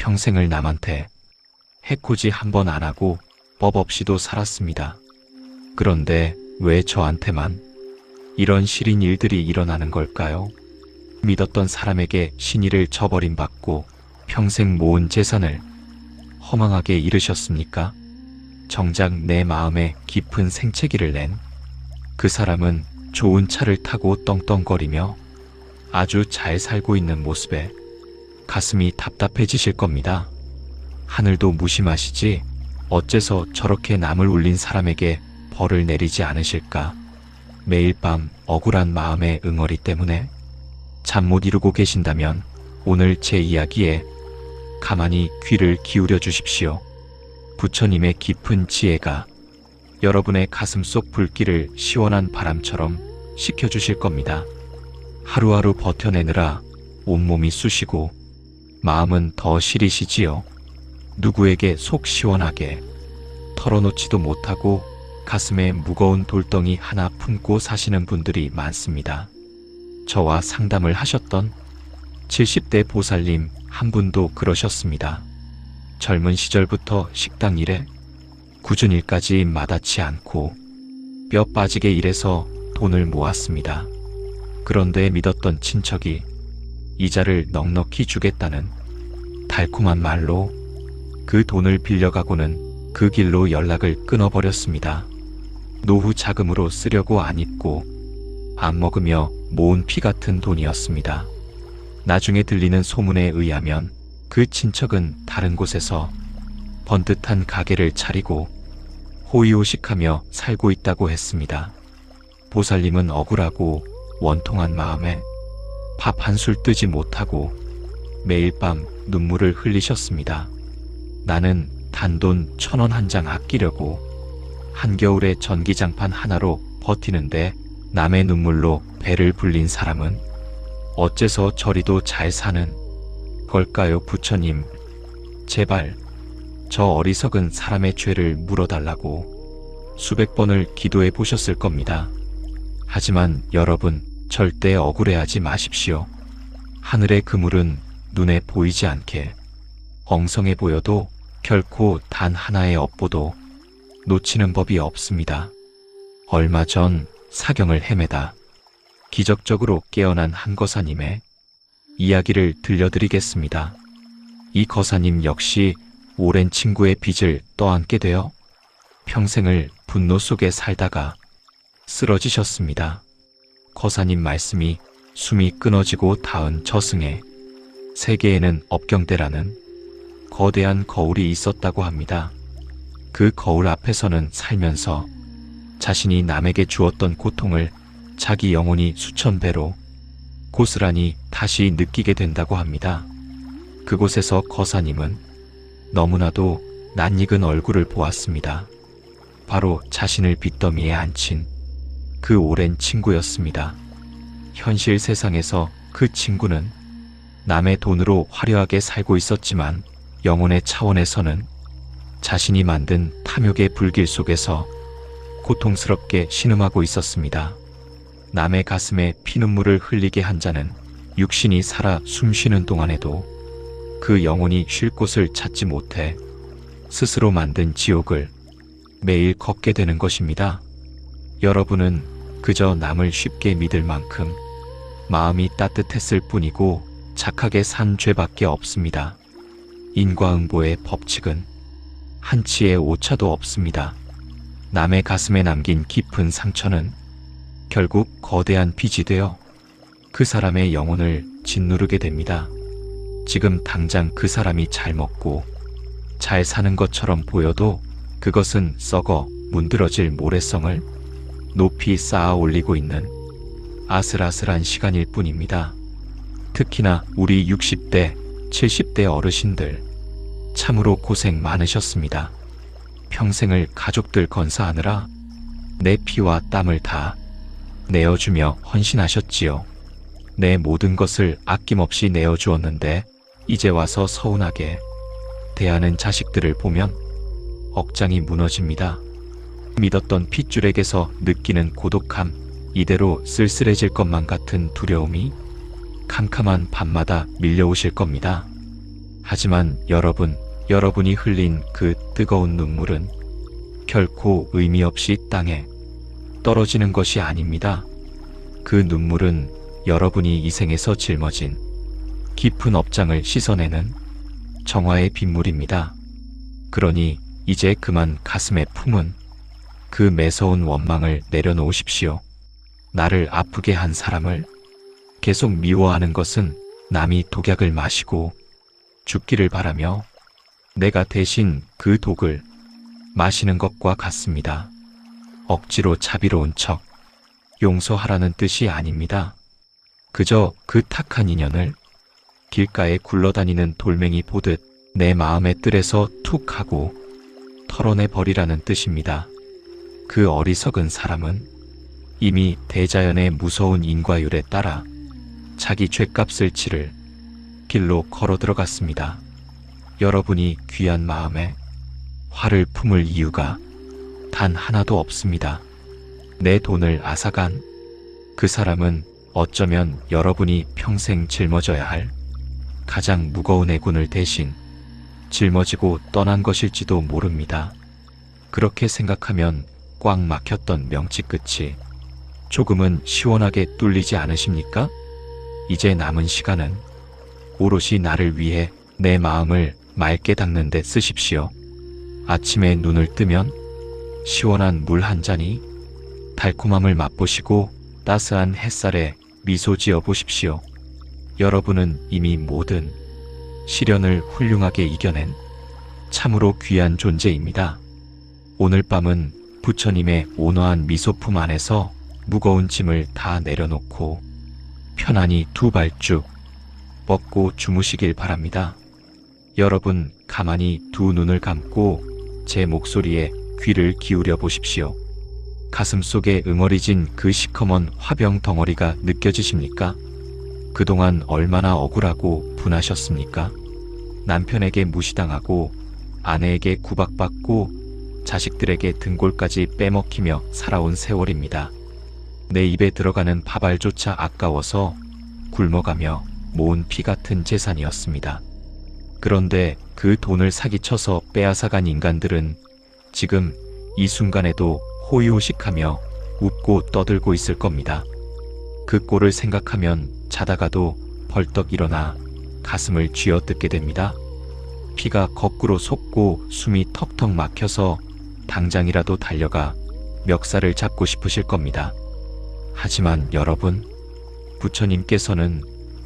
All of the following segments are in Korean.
평생을 남한테 해코지 한 번 안 하고 법 없이도 살았습니다. 그런데 왜 저한테만 이런 시린 일들이 일어나는 걸까요? 믿었던 사람에게 신의를 저버림받고 평생 모은 재산을 허망하게 잃으셨습니까? 정작 내 마음에 깊은 생채기를 낸 그 사람은 좋은 차를 타고 떵떵거리며 아주 잘 살고 있는 모습에 가슴이 답답해지실 겁니다. 하늘도 무심하시지 어째서 저렇게 남을 울린 사람에게 벌을 내리지 않으실까? 매일 밤 억울한 마음의 응어리 때문에 잠 못 이루고 계신다면 오늘 제 이야기에 가만히 귀를 기울여 주십시오. 부처님의 깊은 지혜가 여러분의 가슴 속 불길을 시원한 바람처럼 식혀주실 겁니다. 하루하루 버텨내느라 온몸이 쑤시고 마음은 더 시리시지요. 누구에게 속 시원하게 털어놓지도 못하고 가슴에 무거운 돌덩이 하나 품고 사시는 분들이 많습니다. 저와 상담을 하셨던 70대 보살님 한 분도 그러셨습니다. 젊은 시절부터 식당 일에 굳은 일까지 마다치 않고 뼈 빠지게 일해서 돈을 모았습니다. 그런데 믿었던 친척이 이자를 넉넉히 주겠다는 달콤한 말로 그 돈을 빌려가고는 그 길로 연락을 끊어버렸습니다. 노후 자금으로 쓰려고 안 입고 안 먹으며 모은 피 같은 돈이었습니다. 나중에 들리는 소문에 의하면 그 친척은 다른 곳에서 번듯한 가게를 차리고 호의호식하며 살고 있다고 했습니다. 보살님은 억울하고 원통한 마음에 밥 한술 뜨지 못하고 매일 밤 눈물을 흘리셨습니다. 나는 단돈 1,000원 한 장 아끼려고 한겨울에 전기장판 하나로 버티는데 남의 눈물로 배를 불린 사람은 어째서 저리도 잘 사는 걸까요? 부처님, 제발 저 어리석은 사람의 죄를 물어달라고 수백 번을 기도해 보셨을 겁니다. 하지만 여러분 절대 억울해하지 마십시오. 하늘의 그물은 눈에 보이지 않게 엉성해 보여도 결코 단 하나의 업보도 놓치는 법이 없습니다. 얼마 전 사경을 헤매다 기적적으로 깨어난 한 거사님의 이야기를 들려드리겠습니다. 이 거사님 역시 오랜 친구의 빚을 떠안게 되어 평생을 분노 속에 살다가 쓰러지셨습니다. 거사님 말씀이 숨이 끊어지고 닿은 저승에 세계에는 업경대라는 거대한 거울이 있었다고 합니다. 그 거울 앞에서는 살면서 자신이 남에게 주었던 고통을 자기 영혼이 수천 배로 고스란히 다시 느끼게 된다고 합니다. 그곳에서 거사님은 너무나도 낯익은 얼굴을 보았습니다. 바로 자신을 빚더미에 앉힌 그 오랜 친구였습니다. 현실 세상에서 그 친구는 남의 돈으로 화려하게 살고 있었지만 영혼의 차원에서는 자신이 만든 탐욕의 불길 속에서 고통스럽게 신음하고 있었습니다. 남의 가슴에 피눈물을 흘리게 한 자는 육신이 살아 숨쉬는 동안에도 그 영혼이 쉴 곳을 찾지 못해 스스로 만든 지옥을 매일 걷게 되는 것입니다. 여러분은 그저 남을 쉽게 믿을 만큼 마음이 따뜻했을 뿐이고 착하게 산 죄밖에 없습니다. 인과응보의 법칙은 한치의 오차도 없습니다. 남의 가슴에 남긴 깊은 상처는 결국 거대한 빚이 되어 그 사람의 영혼을 짓누르게 됩니다. 지금 당장 그 사람이 잘 먹고 잘 사는 것처럼 보여도 그것은 썩어 문드러질 모래성을 높이 쌓아 올리고 있는 아슬아슬한 시간일 뿐입니다. 특히나 우리 60대, 70대 어르신들 참으로 고생 많으셨습니다. 평생을 가족들 건사하느라 내 피와 땀을 다 내어주며 헌신하셨지요. 내 모든 것을 아낌없이 내어주었는데 이제 와서 서운하게 대하는 자식들을 보면 억장이 무너집니다. 믿었던 핏줄에게서 느끼는 고독함, 이대로 쓸쓸해질 것만 같은 두려움이 캄캄한 밤마다 밀려오실 겁니다. 하지만 여러분이 흘린 그 뜨거운 눈물은 결코 의미 없이 땅에 떨어지는 것이 아닙니다. 그 눈물은 여러분이 이 생에서 짊어진 깊은 업장을 씻어내는 정화의 빗물입니다. 그러니 이제 그만 가슴에 품은 그 매서운 원망을 내려놓으십시오. 나를 아프게 한 사람을 계속 미워하는 것은 남이 독약을 마시고 죽기를 바라며 내가 대신 그 독을 마시는 것과 같습니다. 억지로 자비로운 척 용서하라는 뜻이 아닙니다. 그저 그 탁한 인연을 길가에 굴러다니는 돌멩이 보듯 내 마음의 뜰에서 툭 하고 털어내 버리라는 뜻입니다. 그 어리석은 사람은 이미 대자연의 무서운 인과율에 따라 자기 죗값을 치를 길로 걸어 들어갔습니다. 여러분이 귀한 마음에 화를 품을 이유가 단 하나도 없습니다. 내 돈을 앗아간 그 사람은 어쩌면 여러분이 평생 짊어져야 할 가장 무거운 애군을 대신 짊어지고 떠난 것일지도 모릅니다. 그렇게 생각하면 꽉 막혔던 명치 끝이 조금은 시원하게 뚫리지 않으십니까? 이제 남은 시간은 오롯이 나를 위해 내 마음을 맑게 닦는 데 쓰십시오. 아침에 눈을 뜨면 시원한 물 한 잔이 달콤함을 맛보시고 따스한 햇살에 미소 지어 보십시오. 여러분은 이미 모든 시련을 훌륭하게 이겨낸 참으로 귀한 존재입니다. 오늘 밤은 부처님의 온화한 미소품 안에서 무거운 짐을 다 내려놓고 편안히 두 발쭉 뻗고 주무시길 바랍니다. 여러분 가만히 두 눈을 감고 제 목소리에 귀를 기울여 보십시오. 가슴 속에 응어리진 그 시커먼 화병 덩어리가 느껴지십니까? 그동안 얼마나 억울하고 분하셨습니까? 남편에게 무시당하고 아내에게 구박받고 자식들에게 등골까지 빼먹히며 살아온 세월입니다. 내 입에 들어가는 밥알조차 아까워서 굶어가며 모은 피 같은 재산이었습니다. 그런데 그 돈을 사기쳐서 빼앗아간 인간들은 지금 이 순간에도 호의호식하며 웃고 떠들고 있을 겁니다. 그 꼴을 생각하면 자다가도 벌떡 일어나 가슴을 쥐어뜯게 됩니다. 피가 거꾸로 솟고 숨이 턱턱 막혀서 당장이라도 달려가 멱살을 잡고 싶으실 겁니다. 하지만 여러분, 부처님께서는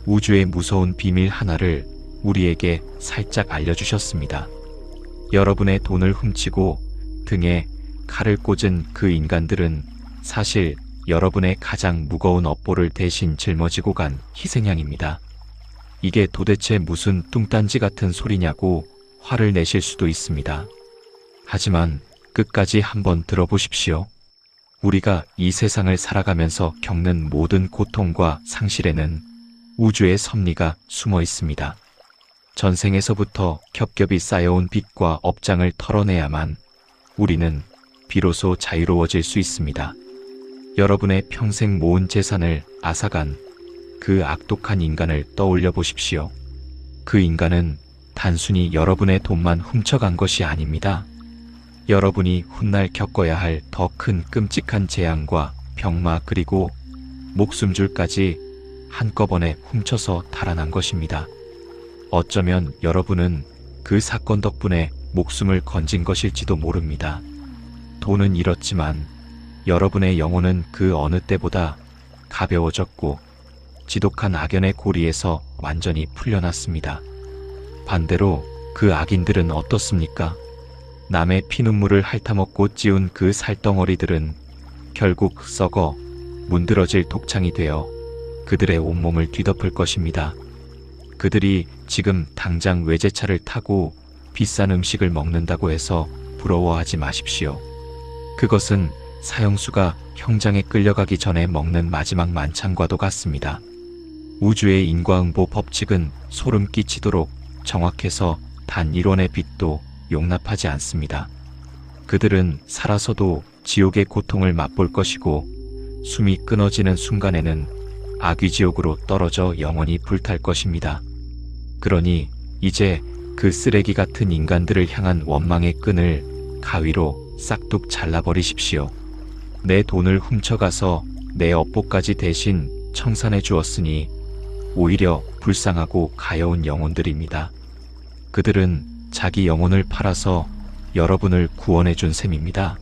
우주의 무서운 비밀 하나를 우리에게 살짝 알려주셨습니다. 여러분의 돈을 훔치고 등에 칼을 꽂은 그 인간들은 사실 여러분의 가장 무거운 업보를 대신 짊어지고 간 희생양입니다. 이게 도대체 무슨 뚱딴지 같은 소리냐고 화를 내실 수도 있습니다. 하지만 끝까지 한번 들어보십시오. 우리가 이 세상을 살아가면서 겪는 모든 고통과 상실에는 우주의 섭리가 숨어 있습니다. 전생에서부터 겹겹이 쌓여온 빚과 업장을 털어내야만 우리는 비로소 자유로워질 수 있습니다. 여러분의 평생 모은 재산을 앗아간 그 악독한 인간을 떠올려 보십시오. 그 인간은 단순히 여러분의 돈만 훔쳐간 것이 아닙니다. 여러분이 훗날 겪어야 할 더 큰 끔찍한 재앙과 병마 그리고 목숨줄까지 한꺼번에 훔쳐서 달아난 것입니다. 어쩌면 여러분은 그 사건 덕분에 목숨을 건진 것일지도 모릅니다. 돈은 잃었지만 여러분의 영혼은 그 어느 때보다 가벼워졌고 지독한 악연의 고리에서 완전히 풀려났습니다. 반대로 그 악인들은 어떻습니까? 남의 피눈물을 핥아먹고 찌운 그 살덩어리들은 결국 썩어 문드러질 독창이 되어 그들의 온몸을 뒤덮을 것입니다. 그들이 지금 당장 외제차를 타고 비싼 음식을 먹는다고 해서 부러워하지 마십시오. 그것은 사형수가 형장에 끌려가기 전에 먹는 마지막 만찬과도 같습니다. 우주의 인과응보 법칙은 소름 끼치도록 정확해서 단 1원의 빚도 용납하지 않습니다. 그들은 살아서도 지옥의 고통을 맛볼 것이고 숨이 끊어지는 순간에는 아귀지옥으로 떨어져 영원히 불탈 것입니다. 그러니 이제 그 쓰레기 같은 인간들을 향한 원망의 끈을 가위로 싹둑 잘라버리십시오. 내 돈을 훔쳐가서 내 업보까지 대신 청산해 주었으니 오히려 불쌍하고 가여운 영혼들입니다. 그들은 자기 영혼을 팔아서 여러분을 구원해 준 셈입니다.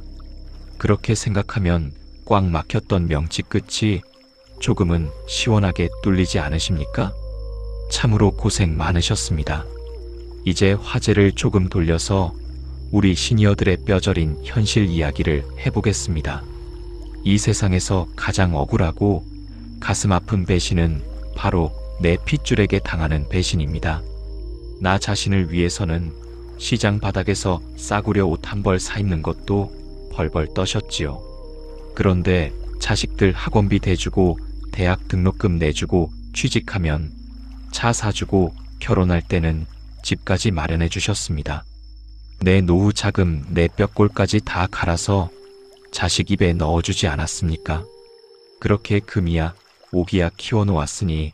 그렇게 생각하면 꽉 막혔던 명치 끝이 조금은 시원하게 뚫리지 않으십니까? 참으로 고생 많으셨습니다. 이제 화제를 조금 돌려서 우리 시니어들의 뼈저린 현실 이야기를 해보겠습니다. 이 세상에서 가장 억울하고 가슴 아픈 배신은 바로 내 핏줄에게 당하는 배신입니다. 나 자신을 위해서는 시장 바닥에서 싸구려 옷 한 벌 사 입는 것도 벌벌 떠셨지요. 그런데 자식들 학원비 대주고 대학 등록금 내주고 취직하면 차 사주고 결혼할 때는 집까지 마련해 주셨습니다. 내 노후 자금 내 뼈골까지 다 갈아서 자식 입에 넣어주지 않았습니까? 그렇게 금이야 오기야 키워놓았으니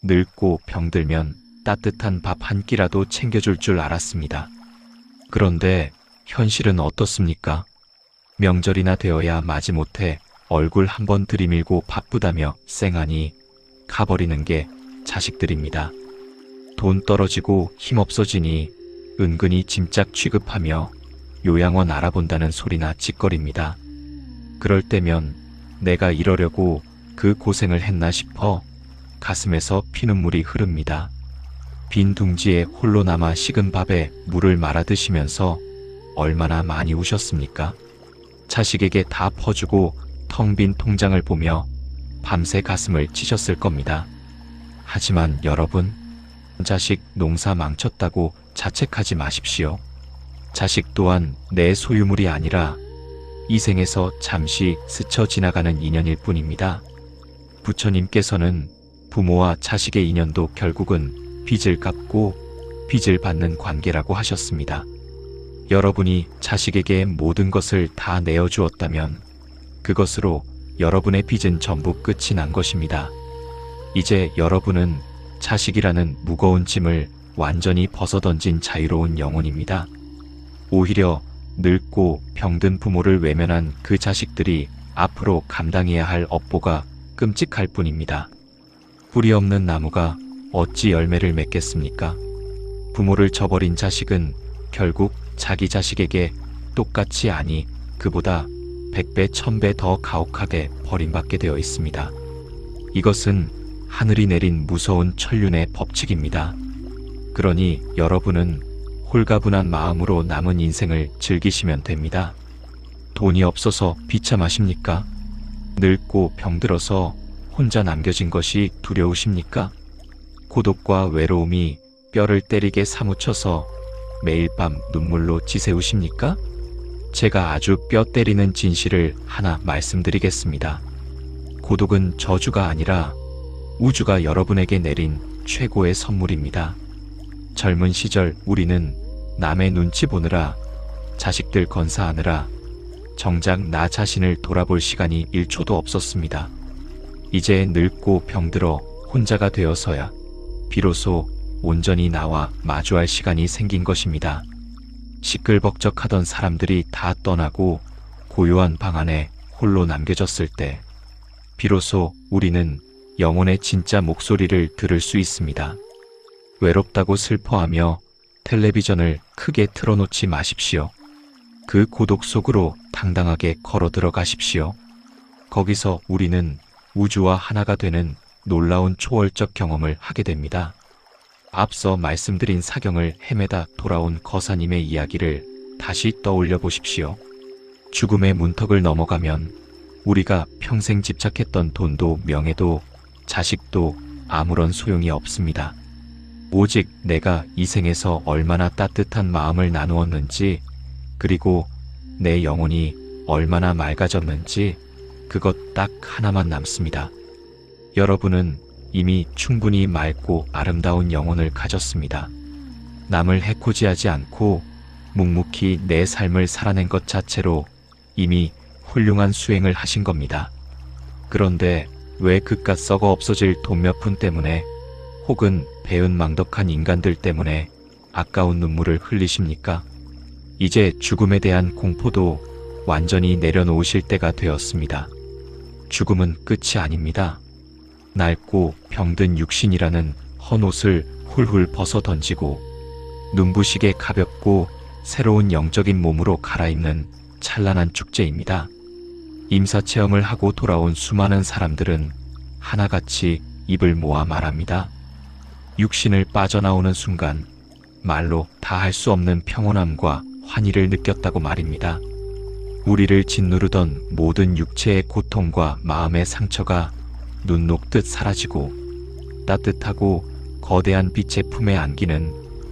늙고 병들면 따뜻한 밥 한 끼라도 챙겨줄 줄 알았습니다. 그런데 현실은 어떻습니까? 명절이나 되어야 마지못해 얼굴 한번 들이밀고 바쁘다며 쌩하니 가버리는 게 자식들입니다. 돈 떨어지고 힘없어지니 은근히 짐짝 취급하며 요양원 알아본다는 소리나 짓거립니다. 그럴 때면 내가 이러려고 그 고생을 했나 싶어 가슴에서 피눈물이 흐릅니다. 빈 둥지에 홀로 남아 식은 밥에 물을 말아 드시면서 얼마나 많이 우셨습니까? 자식에게 다 퍼주고 텅 빈 통장을 보며 밤새 가슴을 치셨을 겁니다. 하지만 여러분, 자식 농사 망쳤다고 자책하지 마십시오. 자식 또한 내 소유물이 아니라 이 생에서 잠시 스쳐 지나가는 인연일 뿐입니다. 부처님께서는 부모와 자식의 인연도 결국은 빚을 갚고 빚을 받는 관계라고 하셨습니다. 여러분이 자식에게 모든 것을 다 내어주었다면 그것으로 여러분의 빚은 전부 끝이 난 것입니다. 이제 여러분은 자식이라는 무거운 짐을 완전히 벗어던진 자유로운 영혼입니다. 오히려 늙고 병든 부모를 외면한 그 자식들이 앞으로 감당해야 할 업보가 끔찍할 뿐입니다. 뿌리 없는 나무가 어찌 열매를 맺겠습니까? 부모를 저버린 자식은 결국 자기 자식에게 똑같이 아니 그보다 100배 1000배 더 가혹하게 버림받게 되어 있습니다. 이것은 하늘이 내린 무서운 천륜의 법칙입니다. 그러니 여러분은 홀가분한 마음으로 남은 인생을 즐기시면 됩니다. 돈이 없어서 비참하십니까? 늙고 병들어서 혼자 남겨진 것이 두려우십니까? 고독과 외로움이 뼈를 때리게 사무쳐서 매일 밤 눈물로 지새우십니까? 제가 아주 뼈 때리는 진실을 하나 말씀드리겠습니다. 고독은 저주가 아니라 우주가 여러분에게 내린 최고의 선물입니다. 젊은 시절 우리는 남의 눈치 보느라 자식들 건사하느라 정작 나 자신을 돌아볼 시간이 1초도 없었습니다. 이제 늙고 병들어 혼자가 되어서야 비로소 온전히 나와 마주할 시간이 생긴 것입니다. 시끌벅적하던 사람들이 다 떠나고 고요한 방 안에 홀로 남겨졌을 때 비로소 우리는 영혼의 진짜 목소리를 들을 수 있습니다. 외롭다고 슬퍼하며 텔레비전을 크게 틀어놓지 마십시오. 그 고독 속으로 당당하게 걸어 들어가십시오. 거기서 우리는 우주와 하나가 되는 놀라운 초월적 경험을 하게 됩니다. 앞서 말씀드린 사경을 헤매다 돌아온 거사님의 이야기를 다시 떠올려 보십시오. 죽음의 문턱을 넘어가면 우리가 평생 집착했던 돈도 명예도 자식도 아무런 소용이 없습니다. 오직 내가 이 생에서 얼마나 따뜻한 마음을 나누었는지, 그리고 내 영혼이 얼마나 맑아졌는지 그것 딱 하나만 남습니다. 여러분은 이미 충분히 맑고 아름다운 영혼을 가졌습니다. 남을 해코지하지 않고 묵묵히 내 삶을 살아낸 것 자체로 이미 훌륭한 수행을 하신 겁니다. 그런데 왜 그깟 썩어 없어질 돈 몇 푼 때문에 혹은 배은망덕한 인간들 때문에 아까운 눈물을 흘리십니까? 이제 죽음에 대한 공포도 완전히 내려놓으실 때가 되었습니다. 죽음은 끝이 아닙니다. 낡고 병든 육신이라는 헌옷을 훌훌 벗어 던지고 눈부시게 가볍고 새로운 영적인 몸으로 갈아입는 찬란한 축제입니다. 임사체험을 하고 돌아온 수많은 사람들은 하나같이 입을 모아 말합니다. 육신을 빠져나오는 순간 말로 다 할 수 없는 평온함과 환희를 느꼈다고 말입니다. 우리를 짓누르던 모든 육체의 고통과 마음의 상처가 눈 녹듯 사라지고 따뜻하고 거대한 빛의 품에 안기는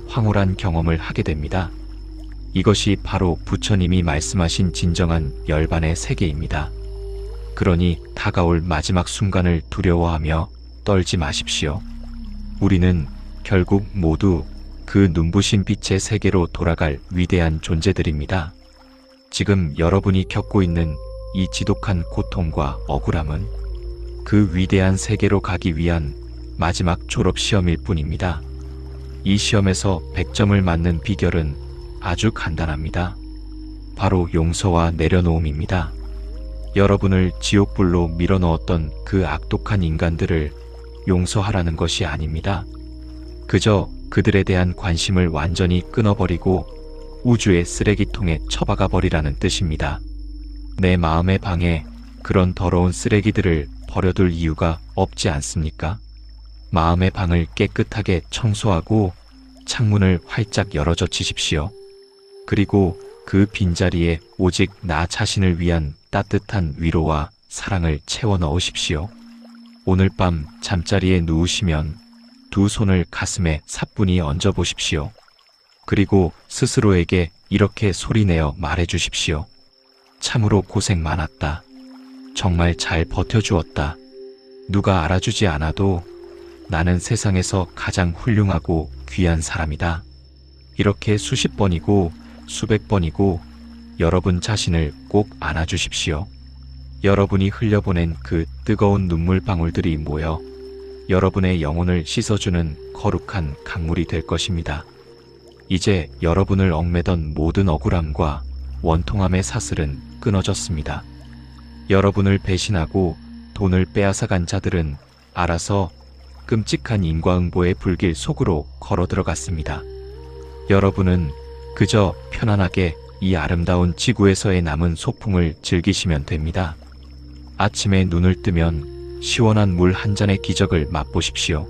황홀한 경험을 하게 됩니다. 이것이 바로 부처님이 말씀하신 진정한 열반의 세계입니다. 그러니 다가올 마지막 순간을 두려워하며 떨지 마십시오. 우리는 결국 모두 그 눈부신 빛의 세계로 돌아갈 위대한 존재들입니다. 지금 여러분이 겪고 있는 이 지독한 고통과 억울함은 그 위대한 세계로 가기 위한 마지막 졸업시험일 뿐입니다. 이 시험에서 100점을 맞는 비결은 아주 간단합니다. 바로 용서와 내려놓음입니다. 여러분을 지옥불로 밀어넣었던 그 악독한 인간들을 용서하라는 것이 아닙니다. 그저 그들에 대한 관심을 완전히 끊어버리고 우주의 쓰레기통에 처박아 버리라는 뜻입니다. 내 마음의 방에 그런 더러운 쓰레기들을 버려둘 이유가 없지 않습니까? 마음의 방을 깨끗하게 청소하고 창문을 활짝 열어젖히십시오. 그리고 그 빈자리에 오직 나 자신을 위한 따뜻한 위로와 사랑을 채워 넣으십시오. 오늘 밤 잠자리에 누우시면 두 손을 가슴에 사뿐히 얹어 보십시오. 그리고 스스로에게 이렇게 소리내어 말해 주십시오. 참으로 고생 많았다. 정말 잘 버텨주었다. 누가 알아주지 않아도 나는 세상에서 가장 훌륭하고 귀한 사람이다. 이렇게 수십 번이고 수백 번이고 여러분 자신을 꼭 안아주십시오. 여러분이 흘려보낸 그 뜨거운 눈물 방울들이 모여 여러분의 영혼을 씻어주는 거룩한 강물이 될 것입니다. 이제 여러분을 얽매던 모든 억울함과 원통함의 사슬은 끊어졌습니다. 여러분을 배신하고 돈을 빼앗아간 자들은 알아서 끔찍한 인과응보의 불길 속으로 걸어 들어갔습니다. 여러분은 그저 편안하게 이 아름다운 지구에서의 남은 소풍을 즐기시면 됩니다. 아침에 눈을 뜨면 시원한 물 한 잔의 기적을 맛보십시오.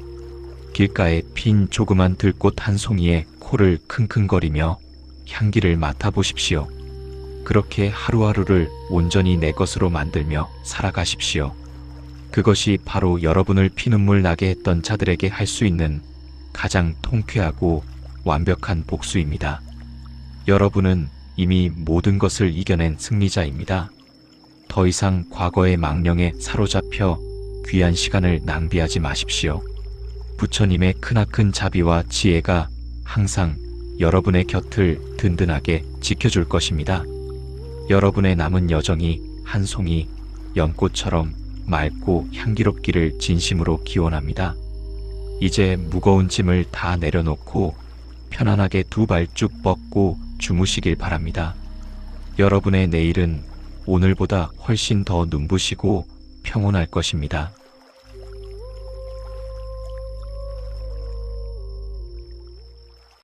길가에 핀 조그만 들꽃 한 송이에 코를 킁킁거리며 향기를 맡아보십시오. 그렇게 하루하루를 온전히 내 것으로 만들며 살아가십시오. 그것이 바로 여러분을 피눈물 나게 했던 자들에게 할 수 있는 가장 통쾌하고 완벽한 복수입니다. 여러분은 이미 모든 것을 이겨낸 승리자입니다. 더 이상 과거의 망령에 사로잡혀 귀한 시간을 낭비하지 마십시오. 부처님의 크나큰 자비와 지혜가 항상 여러분의 곁을 든든하게 지켜줄 것입니다. 여러분의 남은 여정이 한 송이 연꽃처럼 맑고 향기롭기를 진심으로 기원합니다. 이제 무거운 짐을 다 내려놓고 편안하게 두 발 쭉 뻗고 주무시길 바랍니다. 여러분의 내일은 오늘보다 훨씬 더 눈부시고 평온할 것입니다.